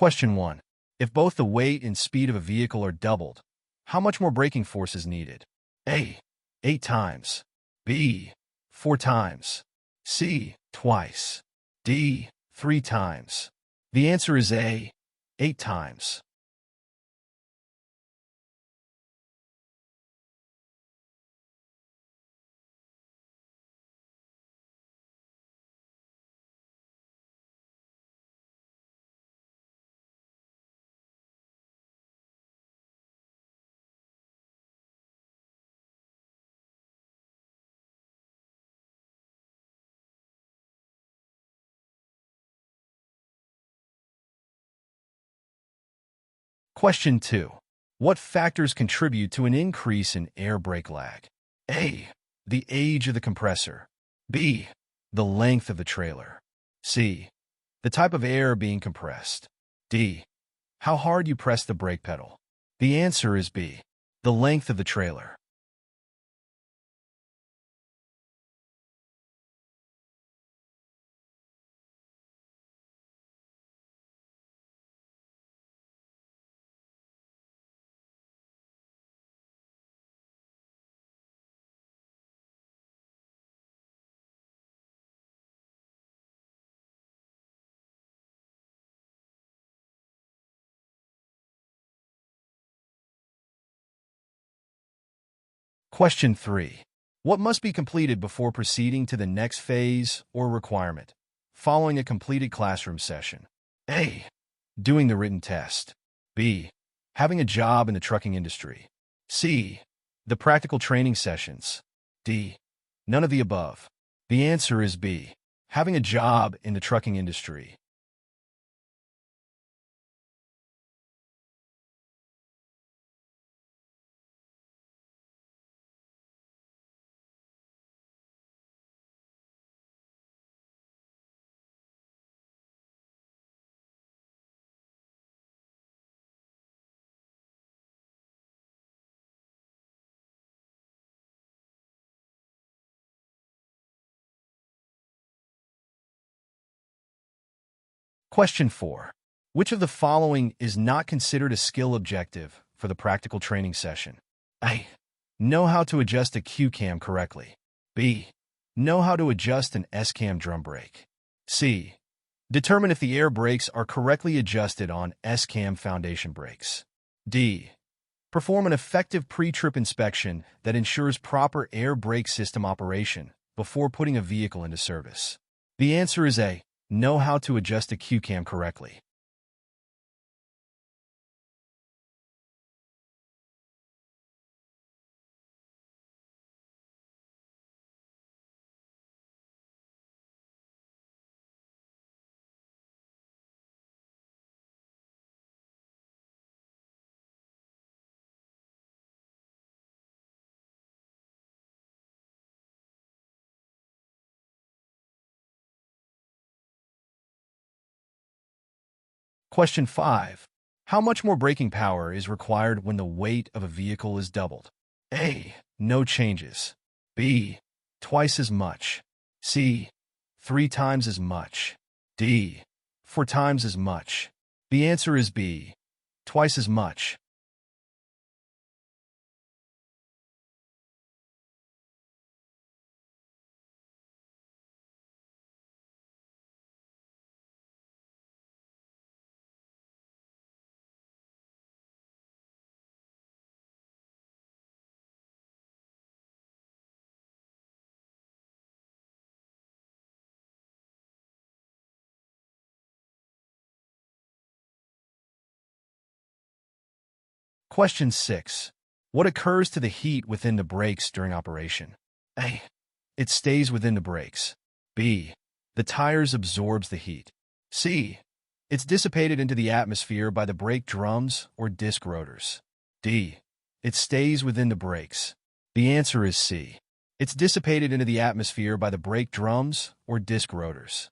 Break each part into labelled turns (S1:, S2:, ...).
S1: Question 1. If both the weight and speed of a vehicle are doubled, how much more braking force is needed? A. 8 times. B. 4 times. C. Twice. D. 3 times. The answer is A. 8 times. Question 2. What factors contribute to an increase in air brake lag? A. The age of the compressor. B. The length of the trailer. C. The type of air being compressed. D. How hard you press the brake pedal. The answer is B. The length of the trailer. Question 3. What must be completed before proceeding to the next phase or requirement following a completed classroom session? A. Doing the written test. B. Having a job in the trucking industry. C. The practical training sessions. D. None of the above. The answer is B. Having a job in the trucking industry. Question 4. Which of the following is not considered a skill objective for the practical training session? A. Know how to adjust a Q cam correctly. B. Know how to adjust an S cam drum brake. C. Determine if the air brakes are correctly adjusted on S cam foundation brakes. D. Perform an effective pre-trip inspection that ensures proper air brake system operation before putting a vehicle into service. The answer is A. Know how to adjust a Q cam correctly. Question 5. How much more braking power is required when the weight of a vehicle is doubled? A. No changes. B. Twice as much. C. 3 times as much. D. 4 times as much. The answer is B. Twice as much. Question 6. What occurs to the heat within the brakes during operation? A. It stays within the brakes. B. The tires absorbs the heat. C. It's dissipated into the atmosphere by the brake drums or disc rotors. D. It stays within the brakes. The answer is C. It's dissipated into the atmosphere by the brake drums or disc rotors.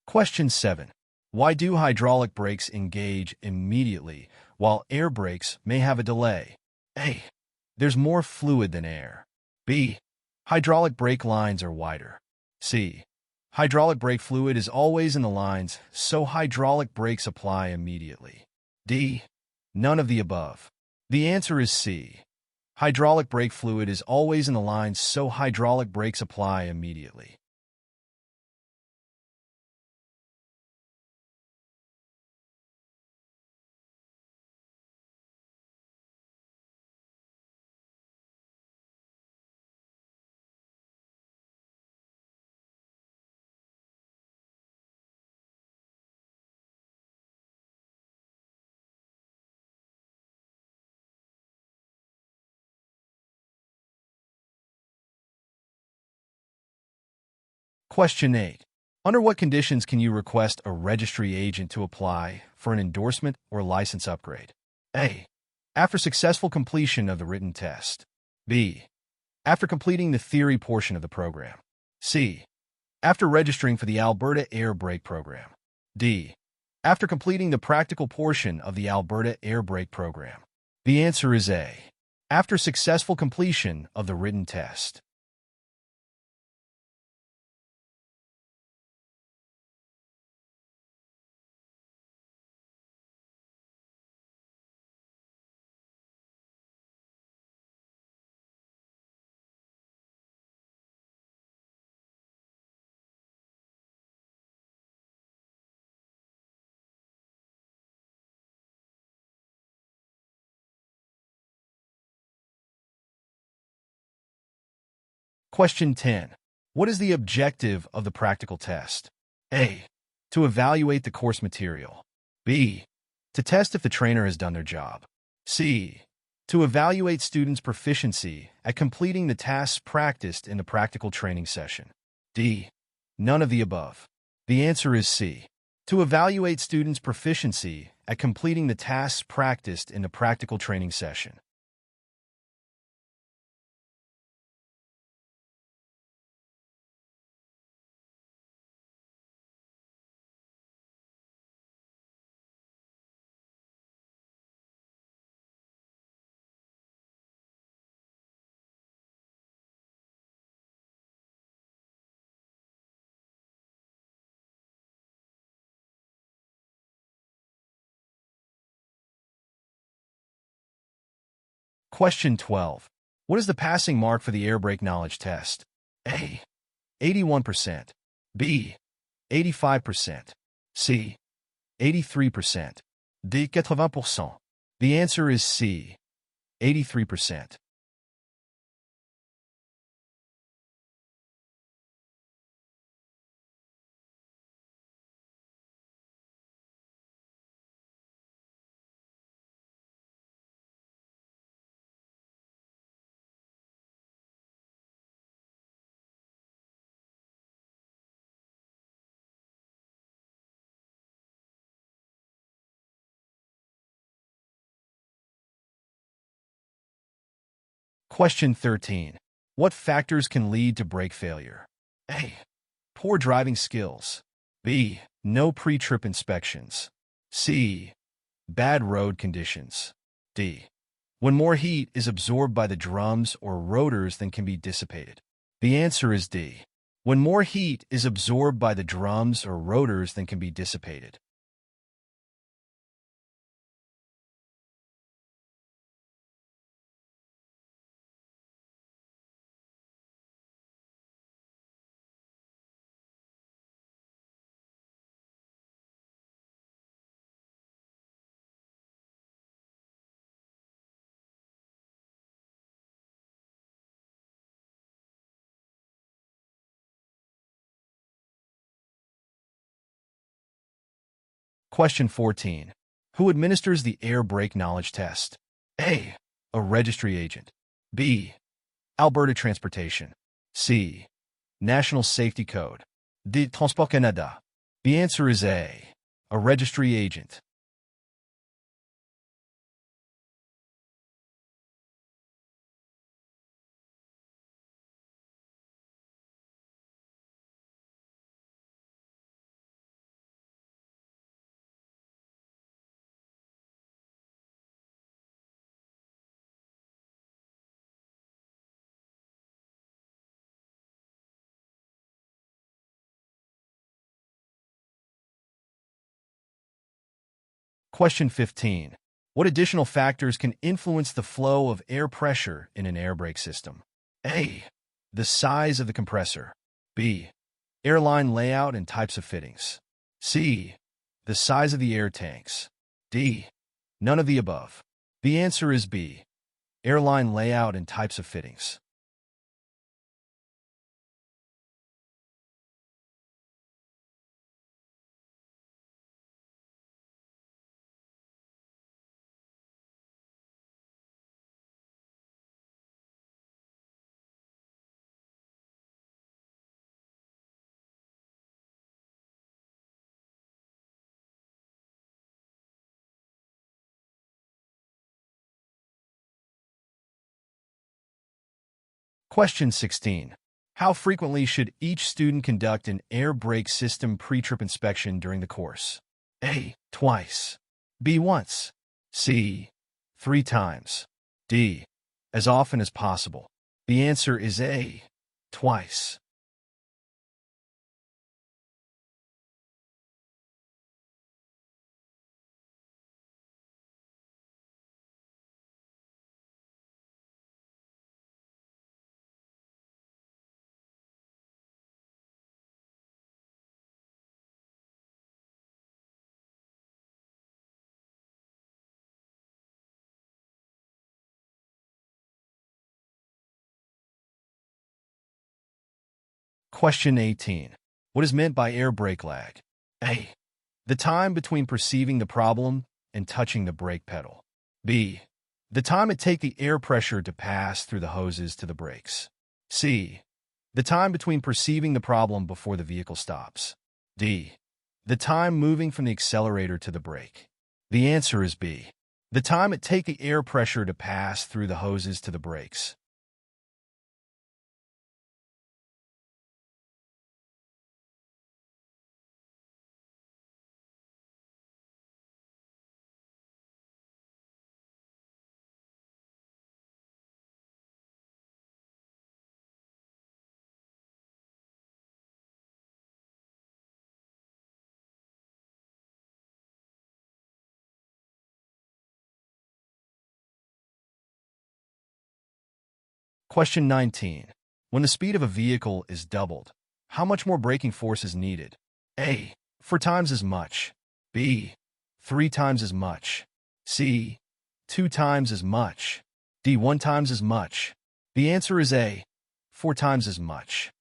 S1: Question 7. Why do hydraulic brakes engage immediately while air brakes may have a delay? A. There's more fluid than air. B. Hydraulic brake lines are wider. C. Hydraulic brake fluid is always in the lines, so hydraulic brakes apply immediately. D. None of the above. The answer is C. Hydraulic brake fluid is always in the lines, so hydraulic brakes apply immediately. Question 8. Under what conditions can you request a registry agent to apply for an endorsement or license upgrade? A. After successful completion of the written test. B. After completing the theory portion of the program. C. After registering for the Alberta Air Brake Program. D. After completing the practical portion of the Alberta Air Brake Program. The answer is A. After successful completion of the written test. Question 10. What is the objective of the practical test? A. To evaluate the course material. B. To test if the trainer has done their job. C. To evaluate students' proficiency at completing the tasks practiced in the practical training session. D. None of the above. The answer is C. To evaluate students' proficiency at completing the tasks practiced in the practical training session. Question 12. What is the passing mark for the air brake knowledge test? A. 81%. B. 85%. C. 83%. D. 80%. The answer is C. 83%. Question 13. What factors can lead to brake failure? A. Poor driving skills. B. No pre-trip inspections. C. Bad road conditions. D. When more heat is absorbed by the drums or rotors than can be dissipated. The answer is D. When more heat is absorbed by the drums or rotors than can be dissipated. Question 14. Who administers the air brake knowledge test? A. A registry agent. B. Alberta Transportation. C. National Safety Code. D. Transport Canada. The answer is A. A registry agent. Question 15. What additional factors can influence the flow of air pressure in an air brake system? A. The size of the compressor. B. Airline layout and types of fittings. C. The size of the air tanks. D. None of the above. The answer is B. Airline layout and types of fittings. Question 16. How frequently should each student conduct an air brake system pre-trip inspection during the course? A. Twice. B. Once. C. 3 times. D. As often as possible. The answer is A. Twice. Question 18. What is meant by air brake lag? A. The time between perceiving the problem and touching the brake pedal. B. The time it takes the air pressure to pass through the hoses to the brakes. C. The time between perceiving the problem before the vehicle stops. D. The time moving from the accelerator to the brake. The answer is B. The time it takes the air pressure to pass through the hoses to the brakes. Question 19. When the speed of a vehicle is doubled, how much more braking force is needed? A. 4 times as much. B. 3 times as much. C. 2 times as much. D. 1 times as much. The answer is A. 4 times as much.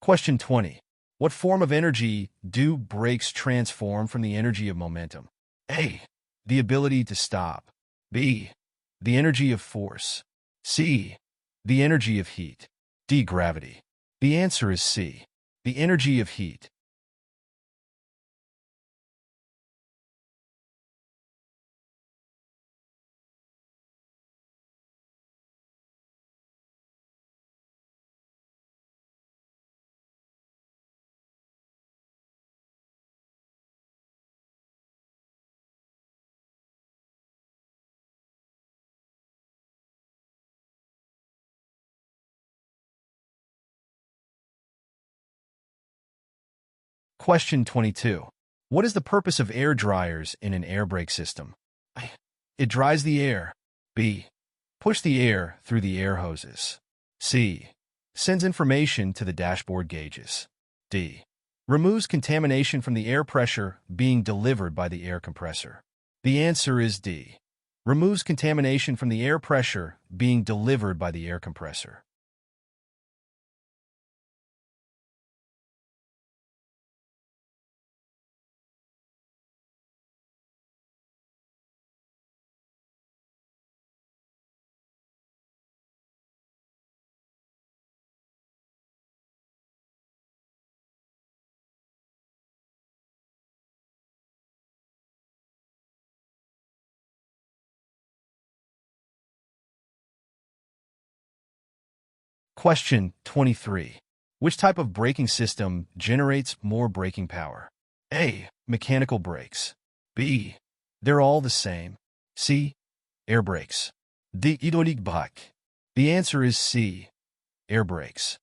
S1: Question 20. What form of energy do brakes transform from the energy of momentum? A. The ability to stop. B. The energy of force. C. The energy of heat. D. Gravity. The answer is C. The energy of heat. Question 22. What is the purpose of air dryers in an air brake system? A. It dries the air. B. Push the air through the air hoses. C. Sends information to the dashboard gauges. D. Removes contamination from the air pressure being delivered by the air compressor. The answer is D. Removes contamination from the air pressure being delivered by the air compressor. Question 23. Which type of braking system generates more braking power? A. Mechanical brakes. B. They're all the same. C. Air brakes. D. Hydraulic brake. The answer is C. Air brakes.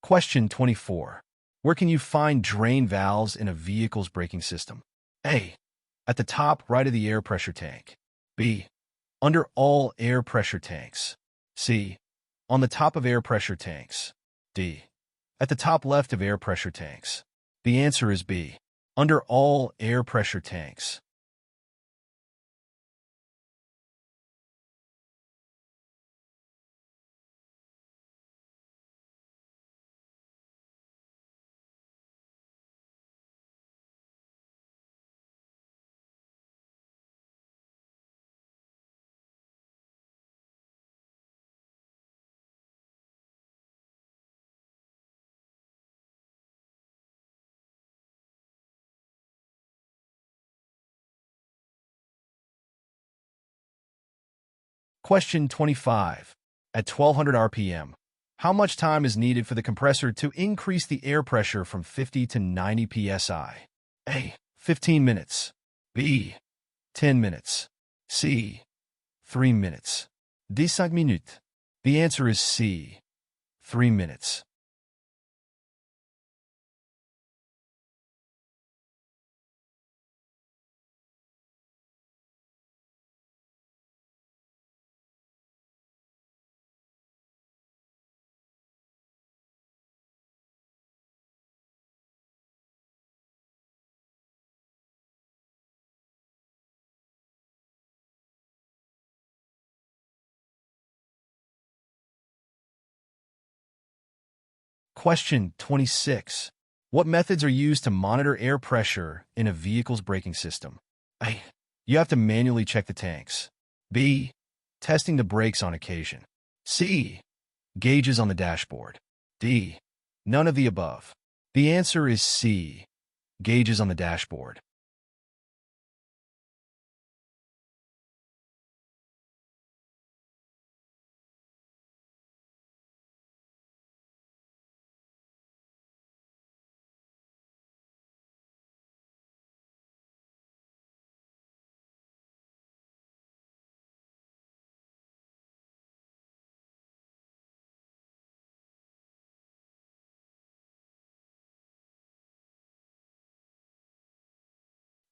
S1: Question 24. Where can you find drain valves in a vehicle's braking system? A. At the top right of the air pressure tank. B. Under all air pressure tanks. C. On the top of air pressure tanks. D. At the top left of air pressure tanks. The answer is B. Under all air pressure tanks. Question 25. At 1200 RPM, how much time is needed for the compressor to increase the air pressure from 50 to 90 psi? A. 15 minutes. B. 10 minutes. C. 3 minutes. 10 minutes. The answer is C. 3 minutes. Question 26. What methods are used to monitor air pressure in a vehicle's braking system? A. You have to manually check the tanks. B. Testing the brakes on occasion. C. Gauges on the dashboard. D. None of the above. The answer is C. Gauges on the dashboard.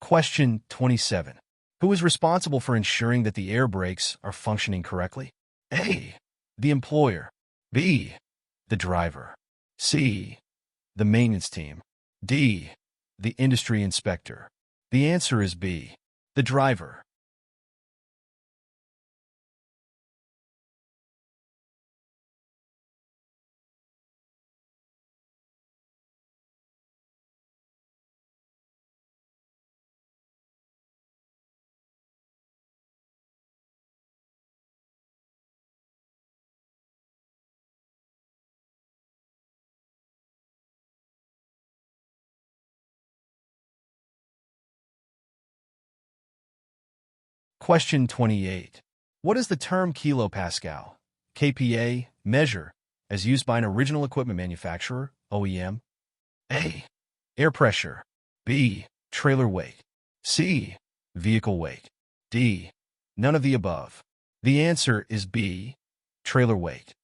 S1: Question 27. Who is responsible for ensuring that the air brakes are functioning correctly? A. The employer. B. The driver. C. The maintenance team. D. The industry inspector. The answer is B. The driver. Question 28. What is the term kilopascal, kPa, measure, as used by an original equipment manufacturer, OEM? A. Air pressure. B. Trailer weight. C. Vehicle weight. D. None of the above. The answer is B. Trailer weight.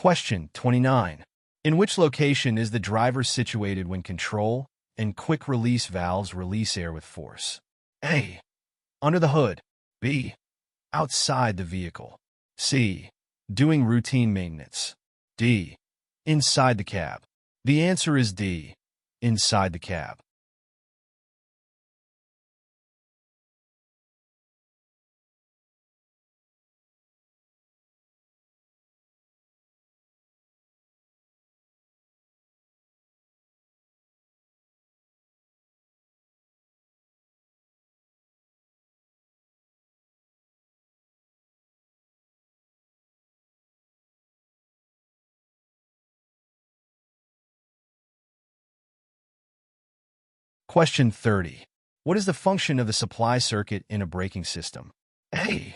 S1: Question 29. In which location is the driver situated when control and quick release valves release air with force? A. Under the hood. B. Outside the vehicle. C. Doing routine maintenance. D. Inside the cab. The answer is D. Inside the cab. Question 30. What is the function of the supply circuit in a braking system? A.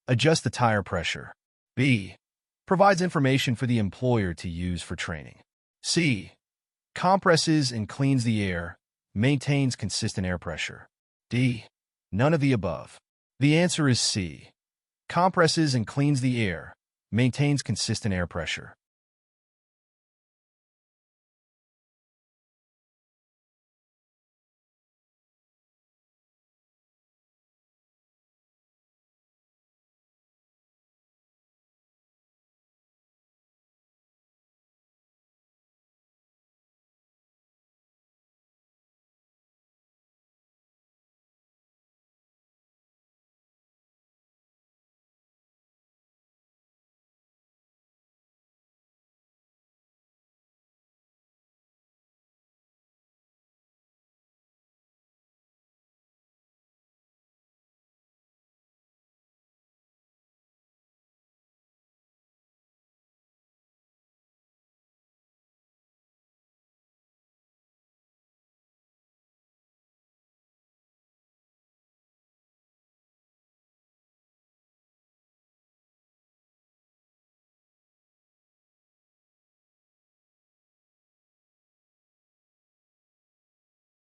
S1: Adjust the tire pressure. B. Provides information for the employer to use for training. C. Compresses and cleans the air, maintains consistent air pressure. D. None of the above. The answer is C. Compresses and cleans the air, maintains consistent air pressure.